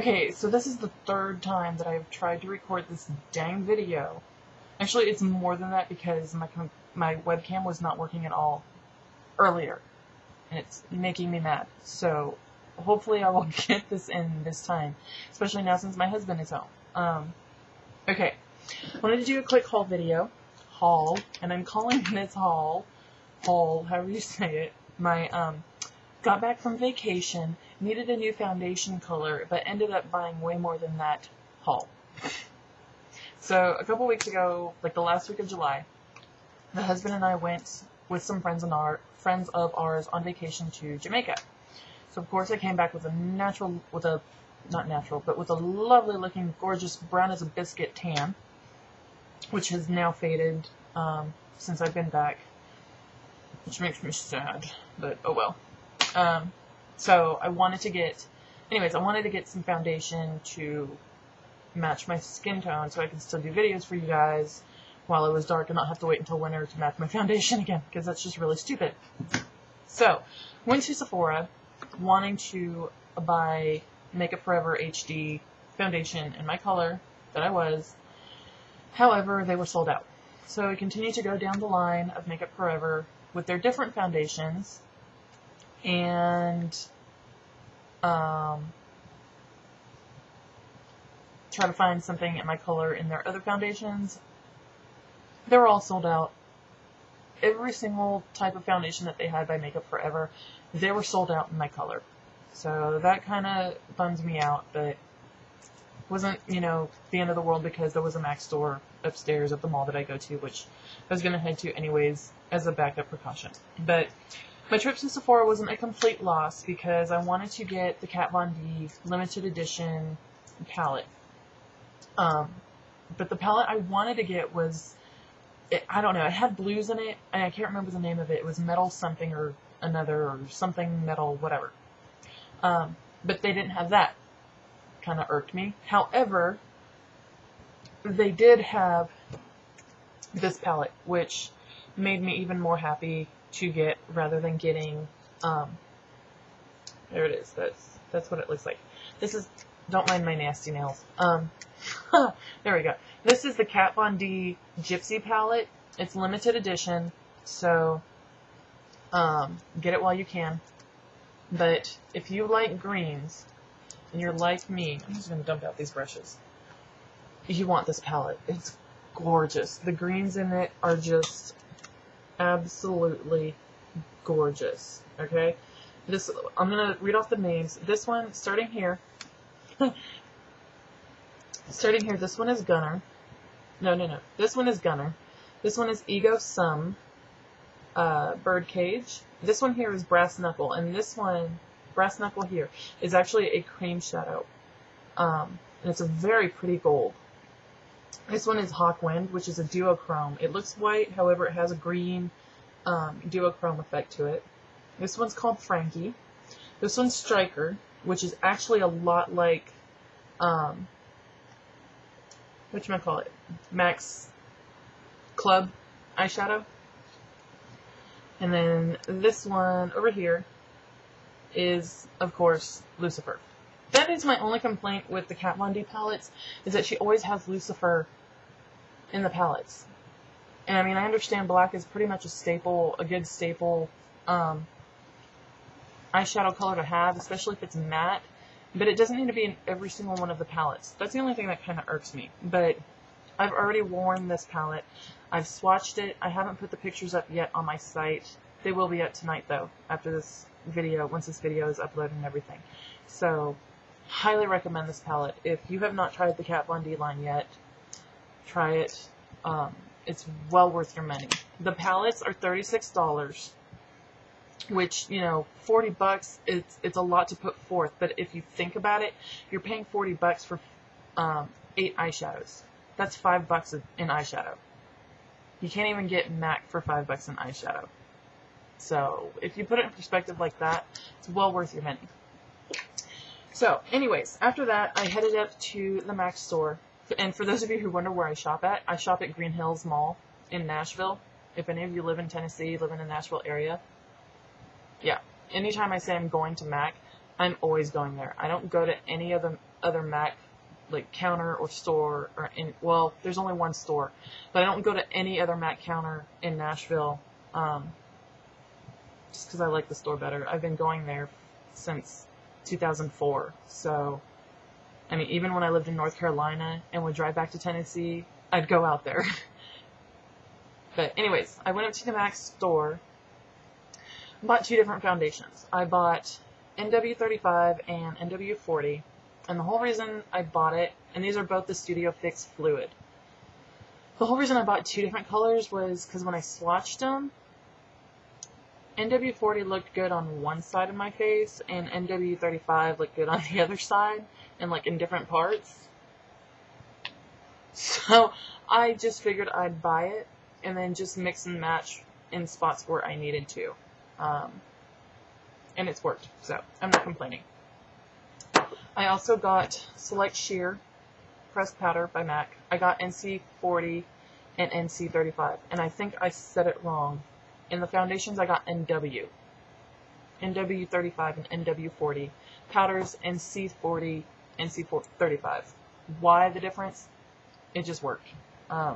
Okay, so this is the third time that I've tried to record this dang video. Actually, it's more than that because my webcam was not working at all earlier, and it's making me mad. So hopefully I will get this in this time, especially now since my husband is home. Okay, wanted to do a quick haul video. And I'm calling this haul, however you say it. Got back from vacation, needed a new foundation color, but ended up buying way more than that haul. So a couple weeks ago, like the last week of July, the husband and I went with some friends of ours on vacation to Jamaica. So of course I came back with with a lovely looking, gorgeous brown as a biscuit tan, which has now faded since I've been back, which makes me sad, but oh well. So I wanted to get some foundation to match my skin tone so I could still do videos for you guys while it was dark and not have to wait until winter to match my foundation again, because that's just really stupid. So, went to Sephora wanting to buy Makeup Forever HD foundation in my color that I was. However, they were sold out. So I continued to go down the line of Makeup Forever with their different foundations and try to find something in my color in their other foundations. They were all sold out. Every single type of foundation that they had by Makeup Forever, they were sold out in my color. So that kind of bums me out, but wasn't, the end of the world because there was a MAC store upstairs at the mall that I go to, which I was going to head to anyways as a backup precaution. But my trip to Sephora wasn't a complete loss because I wanted to get the Kat Von D limited edition palette. But the palette I wanted to get was, I don't know, it had blues in it, and I can't remember the name of it. It was metal something or another, or something metal, whatever. But they didn't have that. Kind of irked me. However, they did have this palette, which made me even more happy to get rather than getting, there it is. That's what it looks like. This is, don't mind my nasty nails. There we go. This is the Kat Von D Gypsy palette. It's limited edition, so get it while you can. But if you like greens, and you're like me, I'm just going to dump out these brushes. You want this palette. It's gorgeous. The greens in it are just absolutely gorgeous. Okay? I'm going to read off the names. This one, starting here, this one is Gunner. No. This one is Gunner. This one is Ego Sum, Birdcage. This one here is Brass Knuckle, and this one, Brass Knuckle here, is actually a cream shadow. And it's a very pretty gold. This one is Hawkwind, which is a duochrome. It looks white, however it has a green duochrome effect to it. This one's called Frankie. This one's Striker, which is actually a lot like, whatchamacallit, Max Club eyeshadow. And then this one over here is, of course, Lucifer. That is my only complaint with the Kat Von D palettes, is that she always has Lucifer in the palettes. And I mean, I understand black is pretty much a good staple eyeshadow color to have, especially if it's matte, but it doesn't need to be in every single one of the palettes. That's the only thing that kind of irks me. But I've already worn this palette. I've swatched it. I haven't put the pictures up yet on my site. They will be up tonight, though, after this video, once this video is uploaded and everything. So, highly recommend this palette. If you have not tried the Kat Von D line yet, try it. It's well worth your money. The palettes are $36, which, $40, it's a lot to put forth. But if you think about it, you're paying $40 for 8 eyeshadows. That's $5 in eyeshadow. You can't even get MAC for $5 in eyeshadow. So, if you put it in perspective like that, it's well worth your money. So, anyways, after that, I headed up to the MAC store. And for those of you who wonder where I shop at Green Hills Mall in Nashville. If any of you live in Tennessee, live in the Nashville area. Yeah, anytime I say I'm going to MAC, I'm always going there. I don't go to any other MAC like counter or store, or well, there's only one store, but I don't go to any other MAC counter in Nashville, just because I like the store better. I've been going there since 2004, so I mean, even when I lived in North Carolina and would drive back to Tennessee, I'd go out there. But anyways, I went up to the MAC store, bought 2 different foundations. I bought NW35 and NW40, and the whole reason I bought it, and these are both the Studio Fix Fluid. The whole reason I bought 2 different colors was because when I swatched them, NW40 looked good on one side of my face, and NW35 looked good on the other side, and like in different parts. So I just figured I'd buy it, and then just mix and match in spots where I needed to. And it's worked, so I'm not complaining. I also got Select Sheer Pressed Powder by MAC. I got NC40 and NC35, and I think I said it wrong. In the foundations, I got NW. NW35 and NW40. Powders, NC40, NC35. Why the difference? It just worked. I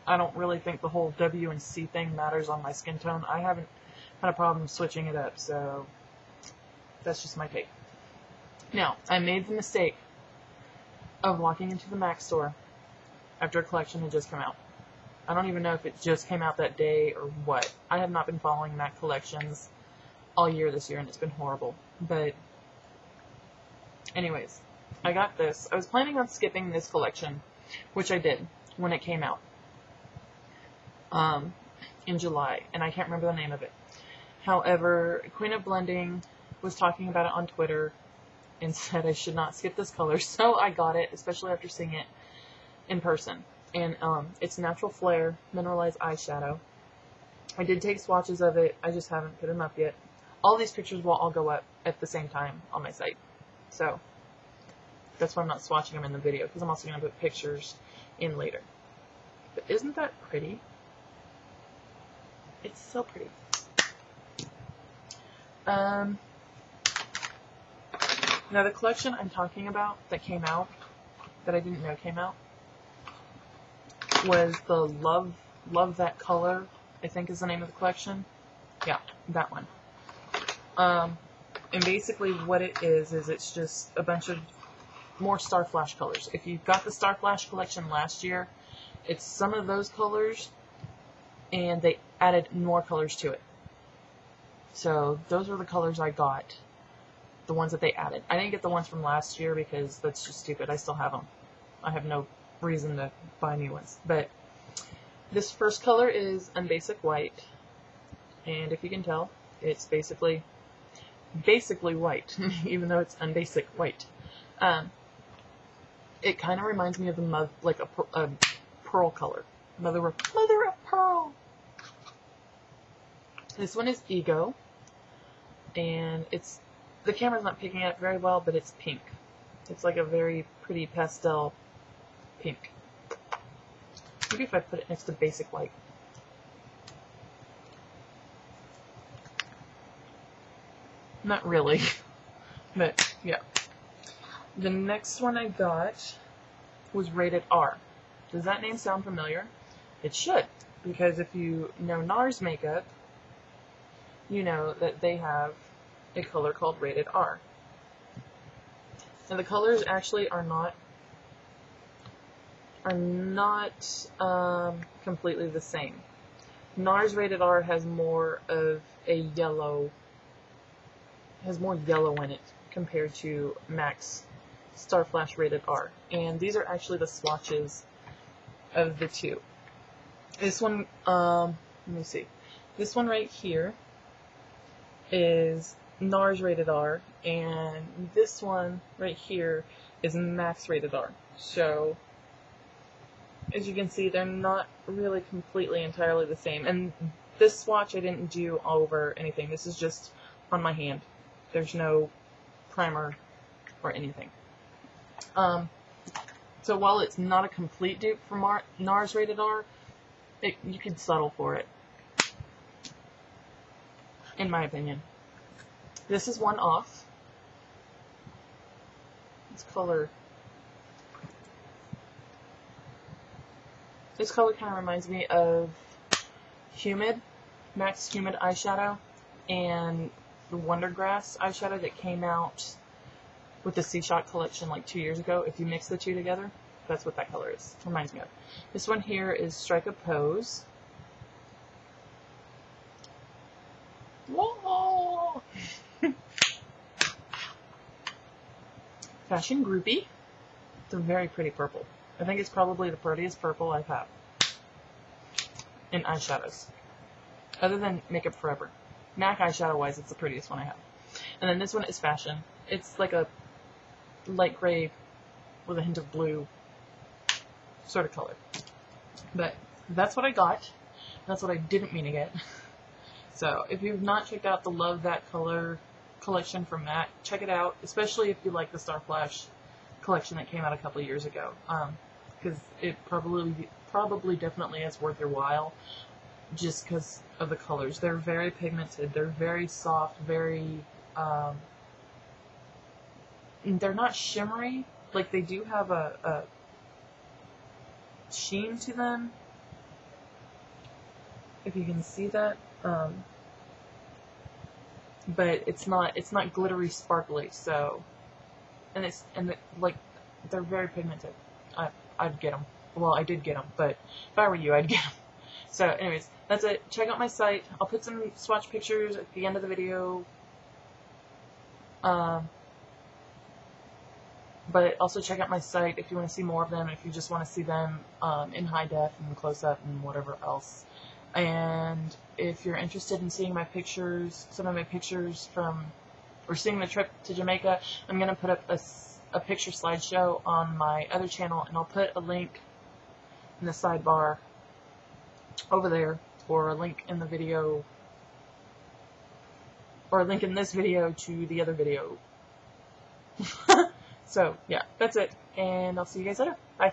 don't really think the whole W and C thing matters on my skin tone. I haven't had a problem switching it up, so that's just my take. Now, I made the mistake of walking into the MAC store after a collection had just come out. I don't even know if it just came out that day or what. I have not been following MAC collections all year this year, and it's been horrible. But anyways, I got this. I was planning on skipping this collection, which I did when it came out in July, and I can't remember the name of it. However, Queen of Blending was talking about it on Twitter and said I should not skip this color, so I got it, especially after seeing it in person. And it's Natural Flare Mineralized Eyeshadow. I did take swatches of it, I just haven't put them up yet. All these pictures will all go up at the same time on my site, so that's why I'm not swatching them in the video, because I'm also going to put pictures in later. But isn't that pretty? It's so pretty. Now the collection I'm talking about that came out, that I didn't know came out, was the Love That Color, I think is the name of the collection. Yeah, that one. And basically what it is it's just a bunch of more Star Flash colors. If you got the Star Flash collection last year, it's some of those colors, and they added more colors to it. So those were the colors I got, the ones that they added. I didn't get the ones from last year because that's just stupid. I still have them. I have no reason to buy new ones. But this first color is Unbasic White, and if you can tell, it's basically white, even though it's Unbasic White. It kind of reminds me of the like a pearl color, mother of pearl. This one is Ego, and the camera's not picking it up very well, but it's pink. It's like a very pretty pastel pink. Maybe if I put it next to Basic White. Not really, but yeah. The next one I got was Rated R. Does that name sound familiar? It should, because if you know NARS makeup, you know that they have a color called Rated R. And the colors actually are not completely the same. NARS Rated R has more of a yellow, has more yellow in it compared to MAC's Star Flash Rated R. And these are actually the swatches of the two. This one, let me see. This one right here is NARS Rated R, and this one right here is MAC's Rated R. So, as you can see, they're not really completely entirely the same. And this swatch I didn't do over anything. This is just on my hand. There's no primer or anything. So while it's not a complete dupe for NARS Rated R, you could settle for it, in my opinion. This is one off. This color kind of reminds me of MAC's Humid eyeshadow, and the Wondergrass eyeshadow that came out with the C-Shot collection like 2 years ago. If you mix the two together, that's what that color is. Reminds me of. This one here is Strike a Pose. Whoa! Fashion Groupie. It's a very pretty purple. I think it's probably the prettiest purple I've had in eyeshadows, other than Makeup Forever. MAC eyeshadow wise, it's the prettiest one I have. And then this one is Fashion. It's like a light gray with a hint of blue sort of color. But that's what I got. That's what I didn't mean to get. So if you've not checked out the Love That Color collection from MAC, check it out, especially if you like the Star Flash collection that came out a couple of years ago. Because it probably definitely is worth your while, just because of the colors. They're very pigmented. They're very soft. Very they're not shimmery. Like, they do have a sheen to them, if you can see that. But it's not glittery sparkly. So, like, they're very pigmented. I'd get them. Well, I did get them, but if I were you, I'd get them. So, anyways, that's it. Check out my site. I'll put some swatch pictures at the end of the video. But also check out my site if you want to see more of them, if you just want to see them in high def and close up and whatever else. And if you're interested in seeing my pictures, some of my pictures from, or seeing the trip to Jamaica, I'm going to put up a picture slideshow on my other channel, and I'll put a link in the sidebar over there, or a link in the video, or a link in this video to the other video. So, yeah, that's it, and I'll see you guys later. Bye.